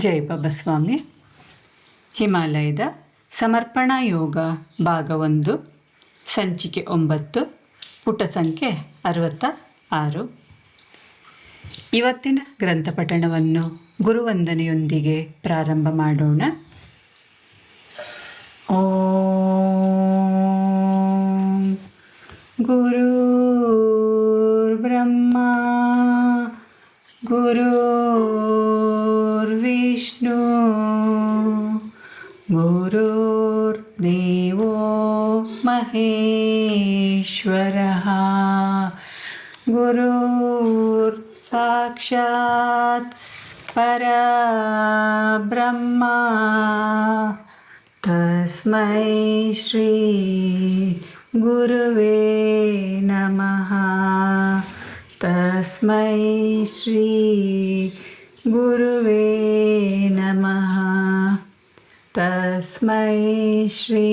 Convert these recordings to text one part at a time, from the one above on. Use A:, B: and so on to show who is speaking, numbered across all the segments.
A: ಜೈ ಬಾಬಾ ಸ್ವಾಮಿ. ಹಿಮಾಲಯದ ಸಮರ್ಪಣಾ ಯೋಗ ಭಾಗ 1, ಸಂಚಿಕೆ 9, ಪುಟ ಸಂಖ್ಯೆ 66. ಇವತ್ತಿನ ಗ್ರಂಥ ಪಠಣವನ್ನು ಗುರುವಂದನೆಯೊಂದಿಗೆ ಪ್ರಾರಂಭ ಮಾಡೋಣ. ಓಂ ಗುರುರ್ ಬ್ರಹ್ಮ ಗುರುರ್ವಿಷ್ಣು ಗುರುರ್ದೇವೋ ಮಹೇಶ್ವರಃ ಗುರುರ್ ಸಾಕ್ಷಾತ್ ಪರಬ್ರಹ್ಮ ತಸ್ಮೈ ಶ್ರೀ ಗುರುವೇ ನಮಃ. ತಸ್ಮೈ ಶ್ರೀ ಗುರುವೇ ನಮಃ. ತಸ್ಮೈ ಶ್ರೀ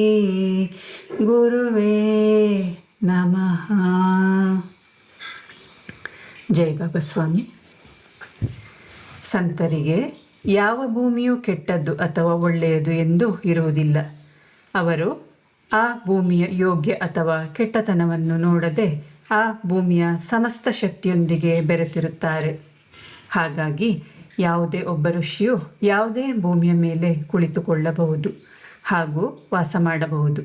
A: ಗುರುವೇ ನಮಃ. ಜೈ ಬಾಬಾ ಸ್ವಾಮಿ. ಸಂತರಿಗೆ ಯಾವ ಭೂಮಿಯೂ ಕೆಟ್ಟದ್ದು ಅಥವಾ ಒಳ್ಳೆಯದು ಎಂದು ಇರುವುದಿಲ್ಲ. ಅವರು ಆ ಭೂಮಿಯ ಯೋಗ್ಯ ಅಥವಾ ಕೆಟ್ಟತನವನ್ನು ನೋಡದೆ ಆ ಭೂಮಿಯ ಸಮಸ್ತ ಶಕ್ತಿಯೊಂದಿಗೆ ಬೆರೆತಿರುತ್ತಾರೆ. ಹಾಗಾಗಿ ಯಾವುದೇ ಒಬ್ಬ ಋಷಿಯು ಯಾವುದೇ ಭೂಮಿಯ ಮೇಲೆ ಕುಳಿತುಕೊಳ್ಳಬಹುದು ಹಾಗೂ ವಾಸ ಮಾಡಬಹುದು.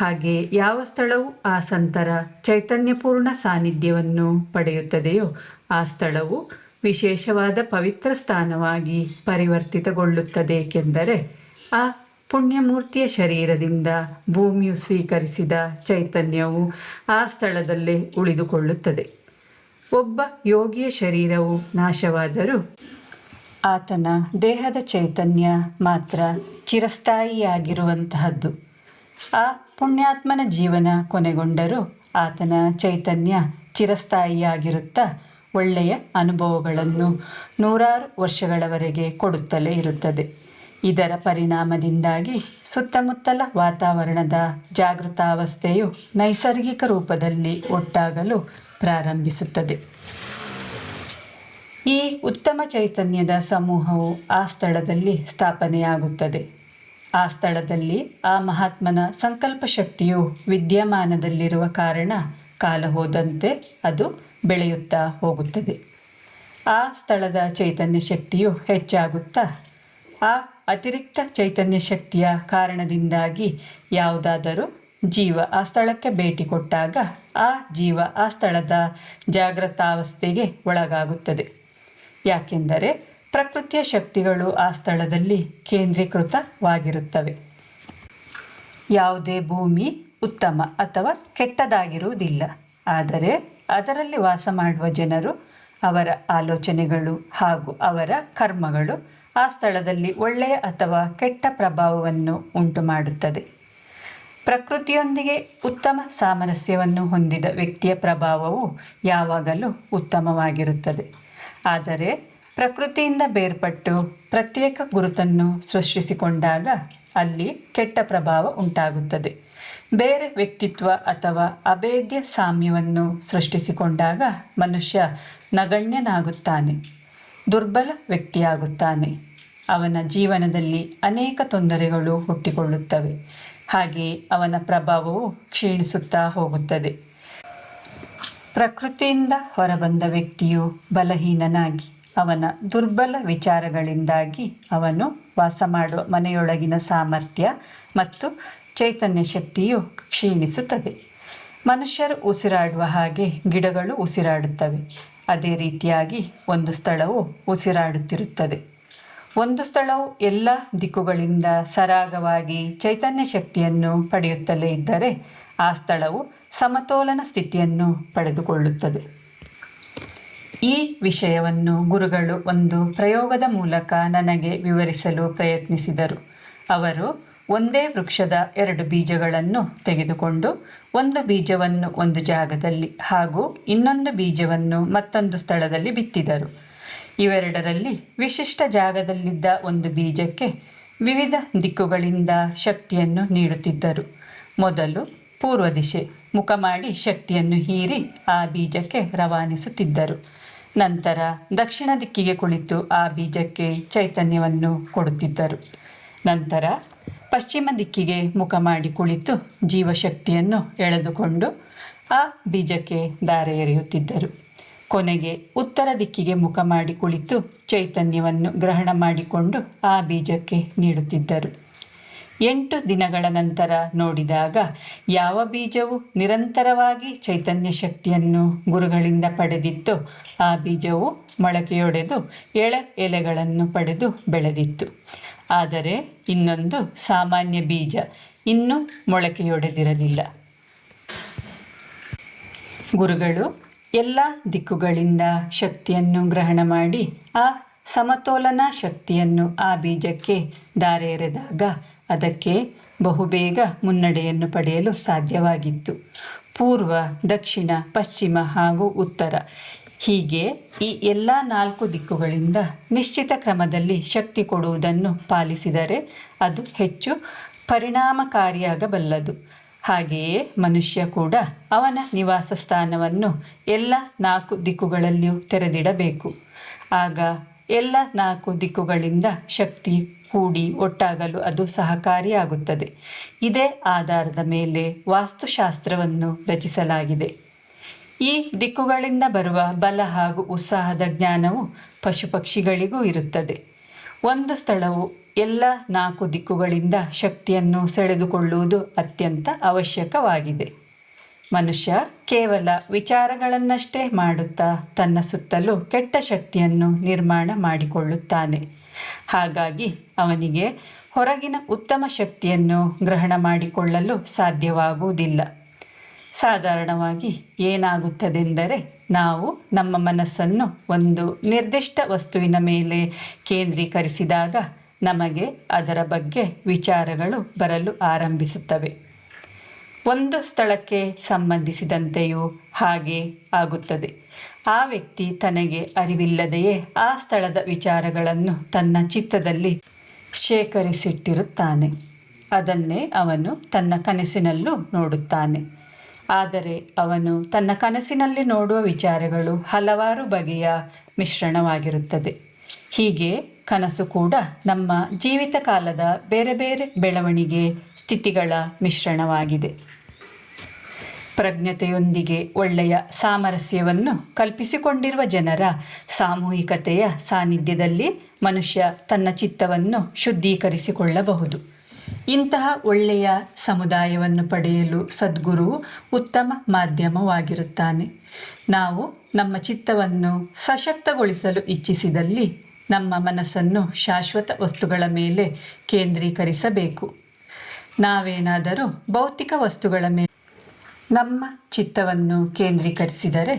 A: ಹಾಗೆ ಯಾವ ಸ್ಥಳವು ಆ ಸಂತರ ಚೈತನ್ಯಪೂರ್ಣ ಸಾನ್ನಿಧ್ಯವನ್ನು ಪಡೆಯುತ್ತದೆಯೋ ಆ ಸ್ಥಳವು ವಿಶೇಷವಾದ ಪವಿತ್ರ ಸ್ಥಾನವಾಗಿ ಪರಿವರ್ತಿತಗೊಳ್ಳುತ್ತದೆ. ಏಕೆಂದರೆ ಆ ಪುಣ್ಯಮೂರ್ತಿಯ ಶರೀರದಿಂದ ಭೂಮಿಯು ಸ್ವೀಕರಿಸಿದ ಚೈತನ್ಯವು ಆ ಸ್ಥಳದಲ್ಲೇ ಉಳಿದುಕೊಳ್ಳುತ್ತದೆ. ಒಬ್ಬ ಯೋಗಿಯ ಶರೀರವು ನಾಶವಾದರೂ ಆತನ ದೇಹದ ಚೈತನ್ಯ ಮಾತ್ರ ಚಿರಸ್ಥಾಯಿಯಾಗಿರುವಂತಹದ್ದು. ಆ ಪುಣ್ಯಾತ್ಮನ ಜೀವನ ಕೊನೆಗೊಂಡರೂ ಆತನ ಚೈತನ್ಯ ಚಿರಸ್ಥಾಯಿಯಾಗಿರುತ್ತಾ ಒಳ್ಳೆಯ ಅನುಭವಗಳನ್ನು ನೂರಾರು ವರ್ಷಗಳವರೆಗೆ ಕೊಡುತ್ತಲೇ ಇರುತ್ತದೆ. ಇದರ ಪರಿಣಾಮದಿಂದಾಗಿ ಸುತ್ತಮುತ್ತಲ ವಾತಾವರಣದ ಜಾಗೃತಾವಸ್ಥೆಯು ನೈಸರ್ಗಿಕ ರೂಪದಲ್ಲಿ ಒಟ್ಟಾಗಲು ಪ್ರಾರಂಭಿಸುತ್ತದೆ. ಈ ಉತ್ತಮ ಚೈತನ್ಯದ ಸಮೂಹವು ಆ ಸ್ಥಳದಲ್ಲಿ ಸ್ಥಾಪನೆಯಾಗುತ್ತದೆ. ಆ ಸ್ಥಳದಲ್ಲಿ ಆ ಮಹಾತ್ಮನ ಸಂಕಲ್ಪ ಶಕ್ತಿಯು ವಿದ್ಯಮಾನದಲ್ಲಿರುವ ಕಾರಣ ಕಾಲ ಹೋದಂತೆ ಅದು ಬೆಳೆಯುತ್ತಾ ಹೋಗುತ್ತದೆ. ಆ ಸ್ಥಳದ ಚೈತನ್ಯ ಶಕ್ತಿಯು ಹೆಚ್ಚಾಗುತ್ತಾ ಆ ಅತಿರಿಕ್ತ ಚೈತನ್ಯ ಶಕ್ತಿಯ ಕಾರಣದಿಂದಾಗಿ ಯಾವುದಾದರೂ ಜೀವ ಆ ಸ್ಥಳಕ್ಕೆ ಭೇಟಿ ಕೊಟ್ಟಾಗ ಆ ಜೀವ ಆ ಸ್ಥಳದ ಜಾಗೃತಾವಸ್ಥೆಗೆ ಒಳಗಾಗುತ್ತದೆ. ಯಾಕೆಂದರೆ ಪ್ರಕೃತಿಯ ಶಕ್ತಿಗಳು ಆ ಸ್ಥಳದಲ್ಲಿ ಕೇಂದ್ರೀಕೃತವಾಗಿರುತ್ತವೆ. ಯಾವುದೇ ಭೂಮಿ ಉತ್ತಮ ಅಥವಾ ಕೆಟ್ಟದಾಗಿರುವುದಿಲ್ಲ. ಆದರೆ ಅದರಲ್ಲಿ ವಾಸ ಮಾಡುವ ಜನರು, ಅವರ ಆಲೋಚನೆಗಳು ಹಾಗೂ ಅವರ ಕರ್ಮಗಳು ಆ ಸ್ಥಳದಲ್ಲಿ ಒಳ್ಳೆಯ ಅಥವಾ ಕೆಟ್ಟ ಪ್ರಭಾವವನ್ನು ಉಂಟು ಮಾಡುತ್ತದೆ. ಪ್ರಕೃತಿಯೊಂದಿಗೆ ಉತ್ತಮ ಸಾಮರಸ್ಯವನ್ನು ಹೊಂದಿದ ವ್ಯಕ್ತಿಯ ಪ್ರಭಾವವು ಯಾವಾಗಲೂ ಉತ್ತಮವಾಗಿರುತ್ತದೆ. ಆದರೆ ಪ್ರಕೃತಿಯಿಂದ ಬೇರ್ಪಟ್ಟು ಪ್ರತ್ಯೇಕ ಗುರುತನ್ನು ಸೃಷ್ಟಿಸಿಕೊಂಡಾಗ ಅಲ್ಲಿ ಕೆಟ್ಟ ಪ್ರಭಾವ ಉಂಟಾಗುತ್ತದೆ. ಬೇರೆ ವ್ಯಕ್ತಿತ್ವ ಅಥವಾ ಅಭೇದ್ಯ ಸಾಮ್ಯವನ್ನು ಸೃಷ್ಟಿಸಿಕೊಂಡಾಗ ಮನುಷ್ಯ ನಗಣ್ಯನಾಗುತ್ತಾನೆ, ದುರ್ಬಲ ವ್ಯಕ್ತಿಯಾಗುತ್ತಾನೆ. ಅವನ ಜೀವನದಲ್ಲಿ ಅನೇಕ ತೊಂದರೆಗಳು ಹುಟ್ಟಿಕೊಳ್ಳುತ್ತವೆ. ಹಾಗೆಯೇ ಅವನ ಪ್ರಭಾವವು ಕ್ಷೀಣಿಸುತ್ತಾ ಹೋಗುತ್ತದೆ. ಪ್ರಕೃತಿಯಿಂದ ಹೊರಬಂದ ವ್ಯಕ್ತಿಯು ಬಲಹೀನನಾಗಿ ಅವನ ದುರ್ಬಲ ವಿಚಾರಗಳಿಂದಾಗಿ ಅವನು ವಾಸ ಮಾಡುವ ಮನೆಯೊಳಗಿನ ಸಾಮರ್ಥ್ಯ ಮತ್ತು ಚೈತನ್ಯ ಶಕ್ತಿಯು ಕ್ಷೀಣಿಸುತ್ತದೆ. ಮನುಷ್ಯರು ಉಸಿರಾಡುವ ಹಾಗೆ ಗಿಡಗಳು ಉಸಿರಾಡುತ್ತವೆ. ಅದೇ ರೀತಿಯಾಗಿ ಒಂದು ಸ್ಥಳವು ಉಸಿರಾಡುತ್ತಿರುತ್ತದೆ. ಒಂದು ಸ್ಥಳವು ಎಲ್ಲ ದಿಕ್ಕುಗಳಿಂದ ಸರಾಗವಾಗಿ ಚೈತನ್ಯ ಶಕ್ತಿಯನ್ನು ಪಡೆಯುತ್ತಲೇ ಇದ್ದರೆ ಆ ಸ್ಥಳವು ಸಮತೋಲನ ಸ್ಥಿತಿಯನ್ನು ಪಡೆದುಕೊಳ್ಳುತ್ತದೆ. ಈ ವಿಷಯವನ್ನು ಗುರುಗಳು ಒಂದು ಪ್ರಯೋಗದ ಮೂಲಕ ನನಗೆ ವಿವರಿಸಲು ಪ್ರಯತ್ನಿಸಿದರು. ಅವರು ಒಂದೇ ವೃಕ್ಷದ 2 ಬೀಜಗಳನ್ನು ತೆಗೆದುಕೊಂಡು ಒಂದು ಬೀಜವನ್ನು ಒಂದು ಜಾಗದಲ್ಲಿ ಹಾಗೂ ಇನ್ನೊಂದು ಬೀಜವನ್ನು ಮತ್ತೊಂದು ಸ್ಥಳದಲ್ಲಿ ಬಿತ್ತಿದರು. ಇವೆರಡರಲ್ಲಿ ವಿಶಿಷ್ಟ ಜಾಗದಲ್ಲಿದ್ದ ಒಂದು ಬೀಜಕ್ಕೆ ವಿವಿಧ ದಿಕ್ಕುಗಳಿಂದ ಶಕ್ತಿಯನ್ನು ನೀಡುತ್ತಿದ್ದರು. ಮೊದಲು ಪೂರ್ವ ದಿಶೆ ಮುಖ ಮಾಡಿ ಶಕ್ತಿಯನ್ನು ಹೀರಿ ಆ ಬೀಜಕ್ಕೆ ರವಾನಿಸುತ್ತಿದ್ದರು. ನಂತರ ದಕ್ಷಿಣ ದಿಕ್ಕಿಗೆ ಕುಳಿತು ಆ ಬೀಜಕ್ಕೆ ಚೈತನ್ಯವನ್ನು ಕೊಡುತ್ತಿದ್ದರು. ನಂತರ ಪಶ್ಚಿಮ ದಿಕ್ಕಿಗೆ ಮುಖ ಮಾಡಿ ಕುಳಿತು ಜೀವಶಕ್ತಿಯನ್ನು ಎಳೆದುಕೊಂಡು ಆ ಬೀಜಕ್ಕೆ ಧಾರೆ ಎರೆಯುತ್ತಿದ್ದರು. ಕೊನೆಗೆ ಉತ್ತರ ದಿಕ್ಕಿಗೆ ಮುಖ ಮಾಡಿ ಕುಳಿತು ಚೈತನ್ಯವನ್ನು ಗ್ರಹಣ ಮಾಡಿಕೊಂಡು ಆ ಬೀಜಕ್ಕೆ ನೀಡುತ್ತಿದ್ದರು. 8 ದಿನಗಳ ನಂತರ ನೋಡಿದಾಗ ಯಾವ ಬೀಜವು ನಿರಂತರವಾಗಿ ಚೈತನ್ಯ ಶಕ್ತಿಯನ್ನು ಗುರುಗಳಿಂದ ಪಡೆದಿತ್ತೋ ಆ ಬೀಜವು ಮೊಳಕೆಯೊಡೆದು ಎಲೆಗಳನ್ನು ಪಡೆದು ಬೆಳೆದಿತ್ತು. ಆದರೆ ಇನ್ನೊಂದು ಸಾಮಾನ್ಯ ಬೀಜ ಇನ್ನೂ ಮೊಳಕೆಯೊಡೆದಿರಲಿಲ್ಲ. ಗುರುಗಳು ಎಲ್ಲ ದಿಕ್ಕುಗಳಿಂದ ಶಕ್ತಿಯನ್ನು ಗ್ರಹಣ ಮಾಡಿ ಆ ಸಮತೋಲನ ಶಕ್ತಿಯನ್ನು ಆ ಬೀಜಕ್ಕೆ ಧಾರೆ ಎರೆದಾಗ ಅದಕ್ಕೆ ಬಹುಬೇಗ ಮುನ್ನಡೆಯನ್ನು ಪಡೆಯಲು ಸಾಧ್ಯವಾಗಿತ್ತು. ಪೂರ್ವ, ದಕ್ಷಿಣ, ಪಶ್ಚಿಮ ಹಾಗೂ ಉತ್ತರ ಹೀಗೆ ಈ ಎಲ್ಲ 4 ದಿಕ್ಕುಗಳಿಂದ ನಿಶ್ಚಿತ ಕ್ರಮದಲ್ಲಿ ಶಕ್ತಿ ಕೊಡುವುದನ್ನು ಪಾಲಿಸಿದರೆ ಅದು ಹೆಚ್ಚು ಪರಿಣಾಮಕಾರಿಯಾಗಬಲ್ಲದು. ಹಾಗೆಯೇ ಮನುಷ್ಯ ಕೂಡ ಅವನ ನಿವಾಸ ಸ್ಥಾನವನ್ನು ಎಲ್ಲ 4 ದಿಕ್ಕುಗಳಲ್ಲಿಯೂ ತೆರೆದಿಡಬೇಕು. ಆಗ ಎಲ್ಲ 4 ದಿಕ್ಕುಗಳಿಂದ ಶಕ್ತಿ ಕೂಡಿ ಒಟ್ಟಾಗಲು ಅದು ಸಹಕಾರಿಯಾಗುತ್ತದೆ. ಇದೇ ಆಧಾರದ ಮೇಲೆ ವಾಸ್ತುಶಾಸ್ತ್ರವನ್ನು ರಚಿಸಲಾಗಿದೆ. ಈ ದಿಕ್ಕುಗಳಿಂದ ಬರುವ ಬಲ ಹಾಗೂ ಉತ್ಸಾಹದ ಜ್ಞಾನವು ಪಶು ಪಕ್ಷಿಗಳಿಗೂ ಇರುತ್ತದೆ. ಒಂದು ಸ್ಥಳವು ಎಲ್ಲ 4 ದಿಕ್ಕುಗಳಿಂದ ಶಕ್ತಿಯನ್ನು ಸೆಳೆದುಕೊಳ್ಳುವುದು ಅತ್ಯಂತ ಅವಶ್ಯಕವಾಗಿದೆ. ಮನುಷ್ಯ ಕೇವಲ ವಿಚಾರಗಳನ್ನಷ್ಟೇ ಮಾಡುತ್ತಾ ತನ್ನ ಸುತ್ತಲೂ ಕೆಟ್ಟ ಶಕ್ತಿಯನ್ನು ನಿರ್ಮಾಣ ಮಾಡಿಕೊಳ್ಳುತ್ತಾನೆ. ಹಾಗಾಗಿ ಅವನಿಗೆ ಹೊರಗಿನ ಉತ್ತಮ ಶಕ್ತಿಯನ್ನು ಗ್ರಹಣ ಮಾಡಿಕೊಳ್ಳಲು ಸಾಧ್ಯವಾಗುವುದಿಲ್ಲ. ಸಾಧಾರಣವಾಗಿ ಏನಾಗುತ್ತದೆಂದರೆ ನಾವು ನಮ್ಮ ಮನಸ್ಸನ್ನು ಒಂದು ನಿರ್ದಿಷ್ಟ ವಸ್ತುವಿನ ಮೇಲೆ ಕೇಂದ್ರೀಕರಿಸಿದಾಗ ನಮಗೆ ಅದರ ಬಗ್ಗೆ ವಿಚಾರಗಳು ಬರಲು ಆರಂಭಿಸುತ್ತವೆ. ಒಂದು ಸ್ಥಳಕ್ಕೆ ಸಂಬಂಧಿಸಿದಂತೆಯೂ ಹಾಗೆ ಆಗುತ್ತದೆ. ಆ ವ್ಯಕ್ತಿ ತನಗೆ ಅರಿವಿಲ್ಲದೆಯೇ ಆ ಸ್ಥಳದ ವಿಚಾರಗಳನ್ನು ತನ್ನ ಚಿತ್ತದಲ್ಲಿ ಶೇಖರಿಸಿಟ್ಟಿರುತ್ತಾನೆ. ಅದನ್ನೇ ಅವನು ತನ್ನ ಕನಸಿನಲ್ಲೂ ನೋಡುತ್ತಾನೆ. ಆದರೆ ಅವನು ತನ್ನ ಕನಸಿನಲ್ಲಿ ನೋಡುವ ವಿಚಾರಗಳು ಹಲವಾರು ಬಗೆಯ ಮಿಶ್ರಣವಾಗಿರುತ್ತದೆ. ಹೀಗೆ ಕನಸು ಕೂಡ ನಮ್ಮ ಜೀವಿತ ಕಾಲದ ಬೇರೆ ಬೇರೆ ಬೆಳವಣಿಗೆ ಸ್ಥಿತಿಗಳ ಮಿಶ್ರಣವಾಗಿದೆ. ಪ್ರಜ್ಞತೆಯೊಂದಿಗೆ ಒಳ್ಳೆಯ ಸಾಮರಸ್ಯವನ್ನು ಕಲ್ಪಿಸಿಕೊಂಡಿರುವ ಜನರ ಸಾಮೂಹಿಕತೆಯ ಸಾನ್ನಿಧ್ಯದಲ್ಲಿ ಮನುಷ್ಯ ತನ್ನ ಚಿತ್ತವನ್ನು ಶುದ್ಧೀಕರಿಸಿಕೊಳ್ಳಬಹುದು. ಇಂತಹ ಒಳ್ಳೆಯ ಸಮುದಾಯವನ್ನು ಪಡೆಯಲು ಸದ್ಗುರುವು ಉತ್ತಮ ಮಾಧ್ಯಮವಾಗಿರುತ್ತಾನೆ. ನಾವು ನಮ್ಮ ಚಿತ್ತವನ್ನು ಸಶಕ್ತಗೊಳಿಸಲು ಇಚ್ಛಿಸಿದಲ್ಲಿ ನಮ್ಮ ಮನಸ್ಸನ್ನು ಶಾಶ್ವತ ವಸ್ತುಗಳ ಮೇಲೆ ಕೇಂದ್ರೀಕರಿಸಬೇಕು. ನಾವೇನಾದರೂ ಭೌತಿಕ ವಸ್ತುಗಳ ಮೇಲೆ ನಮ್ಮ ಚಿತ್ತವನ್ನು ಕೇಂದ್ರೀಕರಿಸಿದರೆ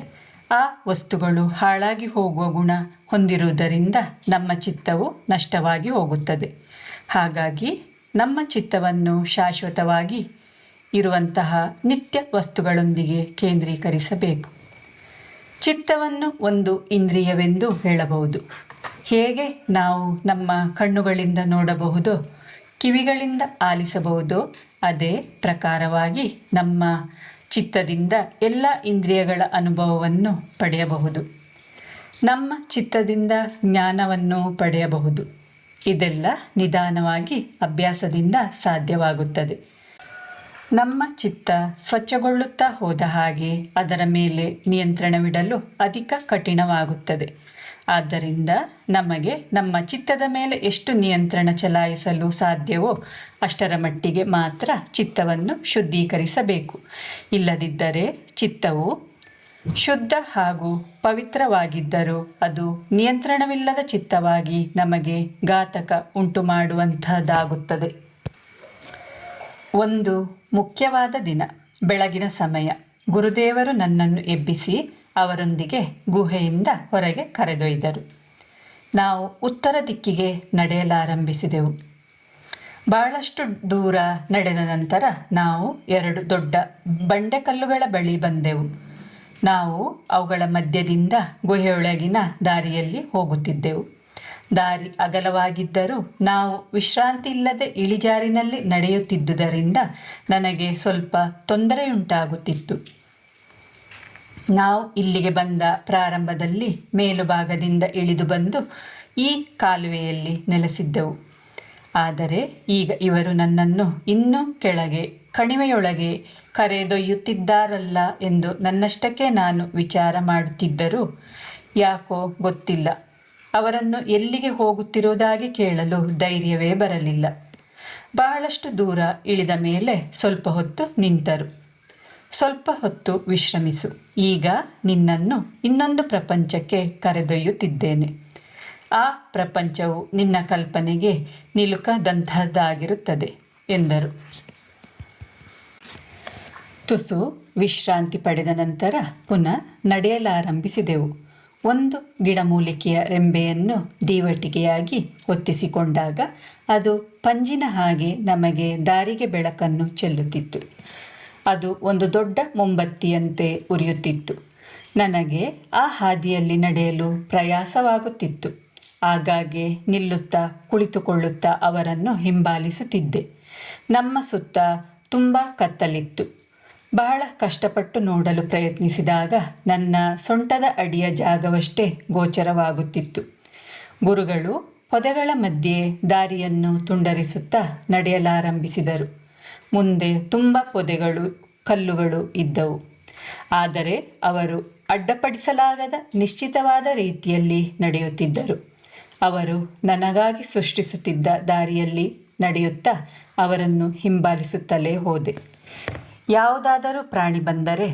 A: ಆ ವಸ್ತುಗಳು ಹಾಳಾಗಿ ಹೋಗುವ ಗುಣ ಹೊಂದಿರುವುದರಿಂದ ನಮ್ಮ ಚಿತ್ತವು ನಷ್ಟವಾಗಿ ಹೋಗುತ್ತದೆ. ಹಾಗಾಗಿ ನಮ್ಮ ಚಿತ್ತವನ್ನು ಶಾಶ್ವತವಾಗಿ ಇರುವಂತಹ ನಿತ್ಯ ವಸ್ತುಗಳೊಂದಿಗೆ ಕೇಂದ್ರೀಕರಿಸಬೇಕು. ಚಿತ್ತವನ್ನು ಒಂದು ಇಂದ್ರಿಯವೆಂದು ಹೇಳಬಹುದು. ಹೇಗೆ ನಾವು ನಮ್ಮ ಕಣ್ಣುಗಳಿಂದ ನೋಡಬಹುದೋ, ಕಿವಿಗಳಿಂದ ಆಲಿಸಬಹುದೋ, ಅದೇ ಪ್ರಕಾರವಾಗಿ ನಮ್ಮ ಚಿತ್ತದಿಂದ ಎಲ್ಲ ಇಂದ್ರಿಯಗಳ ಅನುಭವವನ್ನು ಪಡೆಯಬಹುದು. ನಮ್ಮ ಚಿತ್ತದಿಂದ ಜ್ಞಾನವನ್ನು ಪಡೆಯಬಹುದು. ಇದೆಲ್ಲ ನಿಧಾನವಾಗಿ ಅಭ್ಯಾಸದಿಂದ ಸಾಧ್ಯವಾಗುತ್ತದೆ. ನಮ್ಮ ಚಿತ್ತ ಸ್ವಚ್ಛಗೊಳ್ಳುತ್ತಾ ಹೋದ ಹಾಗೆ ಅದರ ಮೇಲೆ ನಿಯಂತ್ರಣವಿಡಲು ಅಧಿಕ ಕಠಿಣವಾಗುತ್ತದೆ. ಆದ್ದರಿಂದ ನಮಗೆ ನಮ್ಮ ಚಿತ್ತದ ಮೇಲೆ ಎಷ್ಟು ನಿಯಂತ್ರಣ ಚಲಾಯಿಸಲು ಸಾಧ್ಯವೋ ಅಷ್ಟರ ಮಟ್ಟಿಗೆ ಮಾತ್ರ ಚಿತ್ತವನ್ನು ಶುದ್ಧೀಕರಿಸಬೇಕು. ಇಲ್ಲದಿದ್ದರೆ ಚಿತ್ತವು ಶುದ್ಧ ಹಾಗೂ ಪವಿತ್ರವಾಗಿದ್ದರೂ ಅದು ನಿಯಂತ್ರಣವಿಲ್ಲದ ಚಿತ್ತವಾಗಿ ನಮಗೆ ಘಾತಕ ಉಂಟು ಮಾಡುವಂಥದ್ದಾಗುತ್ತದೆ. ಒಂದು ಮುಖ್ಯವಾದ ದಿನ ಬೆಳಗಿನ ಸಮಯ ಗುರುದೇವರು ನನ್ನನ್ನು ಎಬ್ಬಿಸಿ ಅವರೊಂದಿಗೆ ಗುಹೆಯಿಂದ ಹೊರಗೆ ಕರೆದೊಯ್ದರು. ನಾವು ಉತ್ತರ ದಿಕ್ಕಿಗೆ ನಡೆಯಲಾರಂಭಿಸಿದೆವು. ಬಹಳಷ್ಟು ದೂರ ನಡೆದ ನಂತರ ನಾವು 2 ದೊಡ್ಡ ಬಂಡೆಕಲ್ಲುಗಳ ಬಳಿ ಬಂದೆವು. ನಾವು ಅವುಗಳ ಮಧ್ಯದಿಂದ ಗುಹೆಯೊಳಗಿನ ದಾರಿಯಲ್ಲಿ ಹೋಗುತ್ತಿದ್ದೆವು. ದಾರಿ ಅಗಲವಾಗಿದ್ದರೂ ನಾವು ವಿಶ್ರಾಂತಿ ಇಲ್ಲದೆ ಇಳಿಜಾರಿನಲ್ಲಿ ನಡೆಯುತ್ತಿದ್ದುದರಿಂದ ನನಗೆ ಸ್ವಲ್ಪ ತೊಂದರೆಯುಂಟಾಗುತ್ತಿತ್ತು. ನಾವು ಇಲ್ಲಿಗೆ ಬಂದ ಪ್ರಾರಂಭದಲ್ಲಿ ಮೇಲುಭಾಗದಿಂದ ಇಳಿದು ಬಂದು ಈ ಕಾಲುವೆಯಲ್ಲಿ ನೆಲೆಸಿದ್ದೆವು. ಆದರೆ ಈಗ ಇವರು ನನ್ನನ್ನು ಇನ್ನೂ ಕೆಳಗೆ ಕಣಿವೆಯೊಳಗೆ ಕರೆದೊಯ್ಯುತ್ತಿದ್ದಾರಲ್ಲ ಎಂದು ನನ್ನಷ್ಟಕ್ಕೆ ನಾನು ವಿಚಾರ ಮಾಡುತ್ತಿದ್ದರೂ ಯಾಕೋ ಗೊತ್ತಿಲ್ಲ, ಅವರನ್ನು ಎಲ್ಲಿಗೆ ಹೋಗುತ್ತಿರುವುದಾಗಿ ಕೇಳಲು ಧೈರ್ಯವೇ ಬರಲಿಲ್ಲ. ಬಹಳಷ್ಟು ದೂರ ಇಳಿದ ಮೇಲೆ ಸ್ವಲ್ಪ ಹೊತ್ತು ನಿಂತರು. ಸ್ವಲ್ಪ ಹೊತ್ತು ವಿಶ್ರಮಿಸು, ಈಗ ನಿನ್ನನ್ನು ಇನ್ನೊಂದು ಪ್ರಪಂಚಕ್ಕೆ ಕರೆದೊಯ್ಯುತ್ತಿದ್ದೇನೆ. ಆ ಪ್ರಪಂಚವು ನಿನ್ನ ಕಲ್ಪನೆಗೆ ನಿಲುಕದಂತಹದ್ದಾಗಿರುತ್ತದೆ ಎಂದರು. ತುಸು ವಿಶ್ರಾಂತಿ ಪಡೆದ ನಂತರ ಪುನಃ ನಡೆಯಲಾರಂಭಿಸಿದೆವು. ಒಂದು ಗಿಡಮೂಲಿಕೆಯ ರೆಂಬೆಯನ್ನು ದೀವಟಿಗೆಯಾಗಿ ಹೊತ್ತಿಸಿಕೊಂಡಾಗ ಅದು ಪಂಜಿನ ಹಾಗೆ ನಮಗೆ ದಾರಿಗೆ ಬೆಳಕನ್ನು ಚೆಲ್ಲುತ್ತಿತ್ತು. ಅದು ಒಂದು ದೊಡ್ಡ ಮೊಂಬತ್ತಿಯಂತೆ ಉರಿಯುತ್ತಿತ್ತು. ನನಗೆ ಆ ಹಾದಿಯಲ್ಲಿ ನಡೆಯಲು ಪ್ರಯಾಸವಾಗುತ್ತಿತ್ತು. ಆಗಾಗ್ಗೆ ನಿಲ್ಲುತ್ತಾ ಕುಳಿತುಕೊಳ್ಳುತ್ತಾ ಅವರನ್ನು ಹಿಂಬಾಲಿಸುತ್ತಿದ್ದೆ. ನಮ್ಮ ಸುತ್ತ ತುಂಬ ಕತ್ತಲಿತ್ತು. ಬಹಳ ಕಷ್ಟಪಟ್ಟು ನೋಡಲು ಪ್ರಯತ್ನಿಸಿದಾಗ ನನ್ನ ಸೊಂಟದ ಅಡಿಯ ಜಾಗವಷ್ಟೇ ಗೋಚರವಾಗುತ್ತಿತ್ತು. ಗುರುಗಳು ಪೊದೆಗಳ ಮಧ್ಯೆ ದಾರಿಯನ್ನು ತುಂಡರಿಸುತ್ತಾ ನಡೆಯಲಾರಂಭಿಸಿದರು. ಮುಂದೆ ತುಂಬ ಪೊದೆಗಳು, ಕಲ್ಲುಗಳು ಇದ್ದವು. ಆದರೆ ಅವರು ಅಡ್ಡಪಡಿಸಲಾಗದ ನಿಶ್ಚಿತವಾದ ರೀತಿಯಲ್ಲಿ ನಡೆಯುತ್ತಿದ್ದರು. ಅವರು ನನಗಾಗಿ ಸೃಷ್ಟಿಸುತ್ತಿದ್ದ ದಾರಿಯಲ್ಲಿ ನಡೆಯುತ್ತಾ ಅವರನ್ನು ಹಿಂಬಾಲಿಸುತ್ತಲೇ ಹೋದೆ. ಯಾವುದಾದರೂ ಪ್ರಾಣಿ ಬಂದರೆ,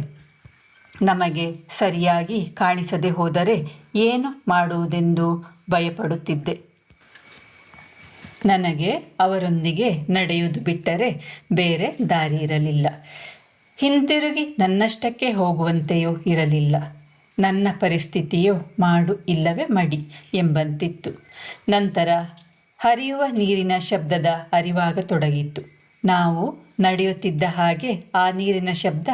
A: ನಮಗೆ ಸರಿಯಾಗಿ ಕಾಣಿಸದೆ ಹೋದರೆ ಏನು ಮಾಡುವುದೆಂದು ಭಯಪಡುತ್ತಿದ್ದೆ. ನನಗೆ ಅವರೊಂದಿಗೆ ನಡೆಯುವುದು ಬಿಟ್ಟರೆ ಬೇರೆ ದಾರಿ ಇರಲಿಲ್ಲ. ಹಿಂತಿರುಗಿ ನನ್ನಷ್ಟಕ್ಕೆ ಹೋಗುವಂತೆಯೂ ಇರಲಿಲ್ಲ. ನನ್ನ ಪರಿಸ್ಥಿತಿಯು ಮಾಡು ಇಲ್ಲವೇ ಮಡಿ ಎಂಬಂತಿತ್ತು. ನಂತರ ಹರಿಯುವ ನೀರಿನ ಶಬ್ದದ ಅರಿವಾಗತೊಡಗಿತ್ತು. ನಾವು ನಡೆಯುತ್ತಿದ್ದ ಹಾಗೆ ಆ ನೀರಿನ ಶಬ್ದ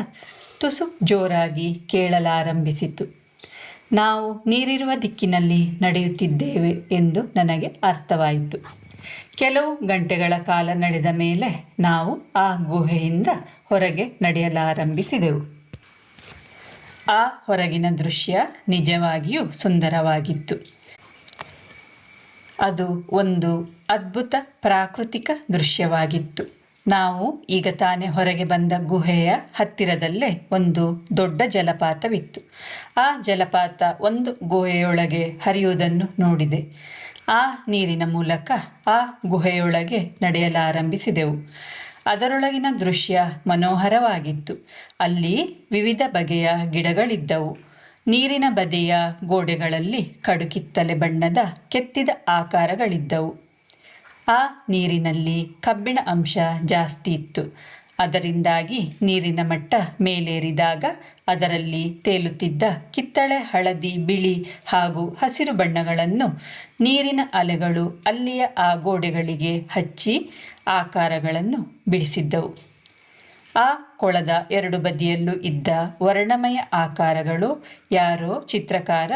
A: ತುಸು ಜೋರಾಗಿ ಕೇಳಲಾರಂಭಿಸಿತು. ನಾವು ನೀರಿರುವ ದಿಕ್ಕಿನಲ್ಲಿ ನಡೆಯುತ್ತಿದ್ದೇವೆ ಎಂದು ನನಗೆ ಅರ್ಥವಾಯಿತು. ಕೆಲವು ಗಂಟೆಗಳ ಕಾಲ ನಡೆದ ಮೇಲೆ ನಾವು ಆ ಗುಹೆಯಿಂದ ಹೊರಗೆ ನಡೆಯಲಾರಂಭಿಸಿದೆವು. ಆ ಹೊರಗಿನ ದೃಶ್ಯ ನಿಜವಾಗಿಯೂ ಸುಂದರವಾಗಿತ್ತು. ಅದು ಒಂದು ಅದ್ಭುತ ಪ್ರಾಕೃತಿಕ ದೃಶ್ಯವಾಗಿತ್ತು. ನಾವು ಈಗ ತಾನೇ ಹೊರಗೆ ಬಂದ ಗುಹೆಯ ಹತ್ತಿರದಲ್ಲೇ ಒಂದು ದೊಡ್ಡ ಜಲಪಾತವಿತ್ತು. ಆ ಜಲಪಾತ ಒಂದು ಗುಹೆಯೊಳಗೆ ಹರಿಯುವುದನ್ನು ನೋಡಿದೆ. ಆ ನೀರಿನ ಮೂಲಕ ಆ ಗುಹೆಯೊಳಗೆ ನಡೆಯಲಾರಂಭಿಸಿದೆವು. ಅದರೊಳಗಿನ ದೃಶ್ಯ ಮನೋಹರವಾಗಿತ್ತು. ಅಲ್ಲಿ ವಿವಿಧ ಬಗೆಯ ಗಿಡಗಳಿದ್ದವು. ನೀರಿನ ಬದಿಯ ಗೋಡೆಗಳಲ್ಲಿ ಕಡುಕಿತ್ತಲೆ ಬಣ್ಣದ ಕೆತ್ತಿದ ಆಕಾರಗಳಿದ್ದವು. ಆ ನೀರಿನಲ್ಲಿ ಕಬ್ಬಿಣ ಅಂಶ ಜಾಸ್ತಿ ಇತ್ತು. ಅದರಿಂದಾಗಿ ನೀರಿನ ಮಟ್ಟ ಮೇಲೇರಿದಾಗ ಅದರಲ್ಲಿ ತೇಲುತ್ತಿದ್ದ ಕಿತ್ತಳೆ, ಹಳದಿ, ಬಿಳಿ ಹಾಗೂ ಹಸಿರು ಬಣ್ಣಗಳನ್ನು ನೀರಿನ ಅಲೆಗಳು ಅಲ್ಲಿಯ ಆ ಗೋಡೆಗಳಿಗೆ ಹಚ್ಚಿ ಆಕಾರಗಳನ್ನು ಬಿಡಿಸಿದ್ದವು. ಆ ಕೊಳದ ಎರಡು ಬದಿಯಲ್ಲೂ ಇದ್ದ ವರ್ಣಮಯ ಆಕಾರಗಳು ಯಾರೋ ಚಿತ್ರಕಾರ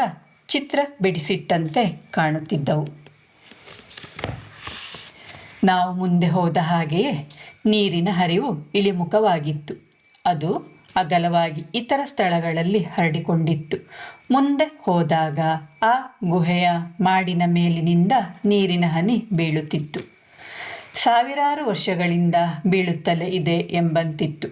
A: ಚಿತ್ರ ಬಿಡಿಸಿಟ್ಟಂತೆ ಕಾಣುತ್ತಿದ್ದವು. ನಾವು ಮುಂದೆ ಹೋದ ಹಾಗೆಯೇ ನೀರಿನ ಹರಿವು ಇಳಿಮುಖವಾಗಿತ್ತು. ಅದು ಅಗಲವಾಗಿ ಇತರ ಸ್ಥಳಗಳಲ್ಲಿ ಹರಡಿಕೊಂಡಿತ್ತು. ಮುಂದೆ ಹೋದಾಗ ಆ ಗುಹೆಯ ಮಾಡಿನ ಮೇಲಿನಿಂದ ನೀರಿನ ಹನಿ ಬೀಳುತ್ತಿತ್ತು. ಸಾವಿರಾರು ವರ್ಷಗಳಿಂದ ಬೀಳುತ್ತಲೇ ಇದೆ ಎಂಬಂತಿತ್ತು.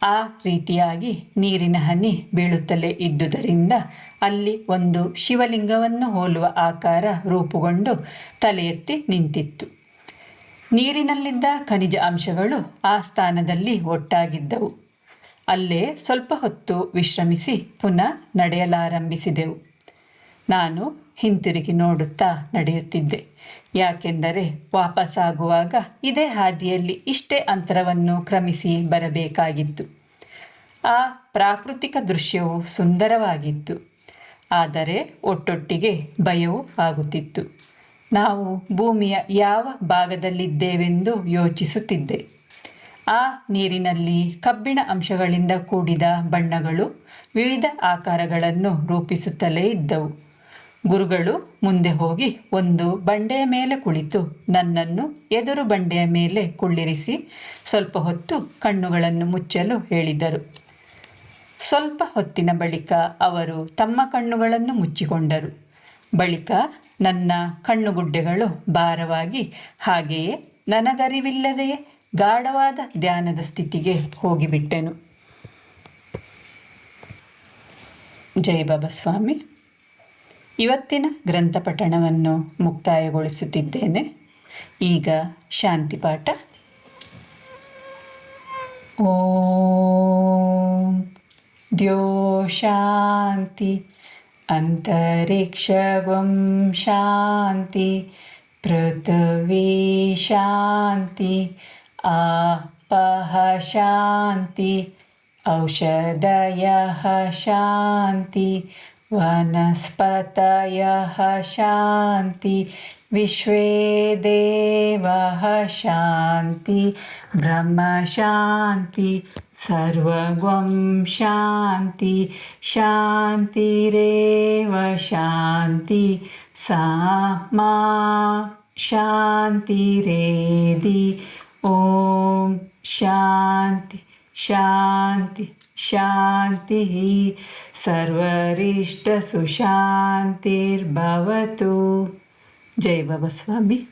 A: ಆ ರೀತಿಯಾಗಿ ನೀರಿನ ಹನಿ ಬೀಳುತ್ತಲೇ ಇದ್ದುದರಿಂದ ಅಲ್ಲಿ ಒಂದು ಶಿವಲಿಂಗವನ್ನು ಹೋಲುವ ಆಕಾರ ರೂಪುಗೊಂಡು ತಲೆ ಎತ್ತಿ ನಿಂತಿತ್ತು. ನೀರಿನಲ್ಲಿದ್ದ ಖನಿಜ ಅಂಶಗಳು ಆ ಸ್ಥಾನದಲ್ಲಿ ಒಟ್ಟಾಗಿದ್ದವು. ಅಲ್ಲೇ ಸ್ವಲ್ಪ ಹೊತ್ತು ವಿಶ್ರಮಿಸಿ ಪುನಃ ನಡೆಯಲಾರಂಭಿಸಿದೆವು. ನಾನು ಹಿಂತಿರುಗಿ ನೋಡುತ್ತಾ ನಡೆಯುತ್ತಿದ್ದೆ. ಯಾಕೆಂದರೆ ವಾಪಸ್ಸಾಗುವಾಗ ಇದೇ ಹಾದಿಯಲ್ಲಿ ಇಷ್ಟೇ ಅಂತರವನ್ನು ಕ್ರಮಿಸಿ ಬರಬೇಕಾಗಿತ್ತು. ಆ ಪ್ರಾಕೃತಿಕ ದೃಶ್ಯವು ಸುಂದರವಾಗಿತ್ತು. ಆದರೆ ಒಟ್ಟೊಟ್ಟಿಗೆ ಭಯವೂ ಆಗುತ್ತಿತ್ತು. ನಾವು ಭೂಮಿಯ ಯಾವ ಭಾಗದಲ್ಲಿದ್ದೇವೆಂದು ಯೋಚಿಸುತ್ತಿದ್ದೆ. ಆ ನೀರಿನಲ್ಲಿ ಕಬ್ಬಿಣ ಅಂಶಗಳಿಂದ ಕೂಡಿದ ಬಣ್ಣಗಳು ವಿವಿಧ ಆಕಾರಗಳನ್ನು ರೂಪಿಸುತ್ತಲೇ ಇದ್ದವು. ಗುರುಗಳು ಮುಂದೆ ಹೋಗಿ ಒಂದು ಬಂಡೆಯ ಮೇಲೆ ಕುಳಿತು ನನ್ನನ್ನು ಎದುರು ಬಂಡೆಯ ಮೇಲೆ ಕುಳ್ಳಿರಿಸಿ ಸ್ವಲ್ಪ ಹೊತ್ತು ಕಣ್ಣುಗಳನ್ನು ಮುಚ್ಚಲು ಹೇಳಿದರು. ಸ್ವಲ್ಪ ಹೊತ್ತಿನ ಬಳಿಕ ಅವರು ತಮ್ಮ ಕಣ್ಣುಗಳನ್ನು ಮುಚ್ಚಿಕೊಂಡರು. ಬಳಿಕ ನನ್ನ ಕಣ್ಣುಗುಡ್ಡೆಗಳು ಭಾರವಾಗಿ ಹಾಗೆಯೇ ನನಗರಿವಿಲ್ಲದೆಯೇ ಗಾಢವಾದ ಧ್ಯಾನದ ಸ್ಥಿತಿಗೆ ಹೋಗಿಬಿಟ್ಟೆನು. ಜೈ ಬಾಬಾ ಸ್ವಾಮಿ. ಇವತ್ತಿನ ಗ್ರಂಥ ಪಠಣವನ್ನು ಮುಕ್ತಾಯಗೊಳಿಸುತ್ತಿದ್ದೇನೆ. ಈಗ ಶಾಂತಿ ಪಾಠ. ಓಂ ದ್ಯೋ ಶಾಂತಿ ಅಂತರಿಕ್ಷಗಂ ಶಾಂತಿ ಪೃಥ್ವೀ ಶಾಂತಿ ಆಪಃ ಶಾಂತಿ ಔಷಧಯಃ ಶಾಂತಿ ವನಸ್ಪತಯಃ ಶಾಂತಿ ವಿಶ್ವೇ ದೇವಃ ಶಾಂತಿ ಬ್ರಹ್ಮ ಶಾಂತಿ ಸರ್ವಗಂ ಶಾಂತಿ ಶಾಂತಿರೇವ ಶಾಂತಿ ಸಾಮಾ ಶಾಂತಿರೇಧಿ. ಓಂ ಶಾಂತಿ ಶಾಂತಿ ಶಾಂತಿ. ಸರ್ವರಿಷ್ಟ ಸುಶಾಂತಿರ್ಭವತು. ಜೈ ಬಾಬಾ ಸ್ವಾಮಿ.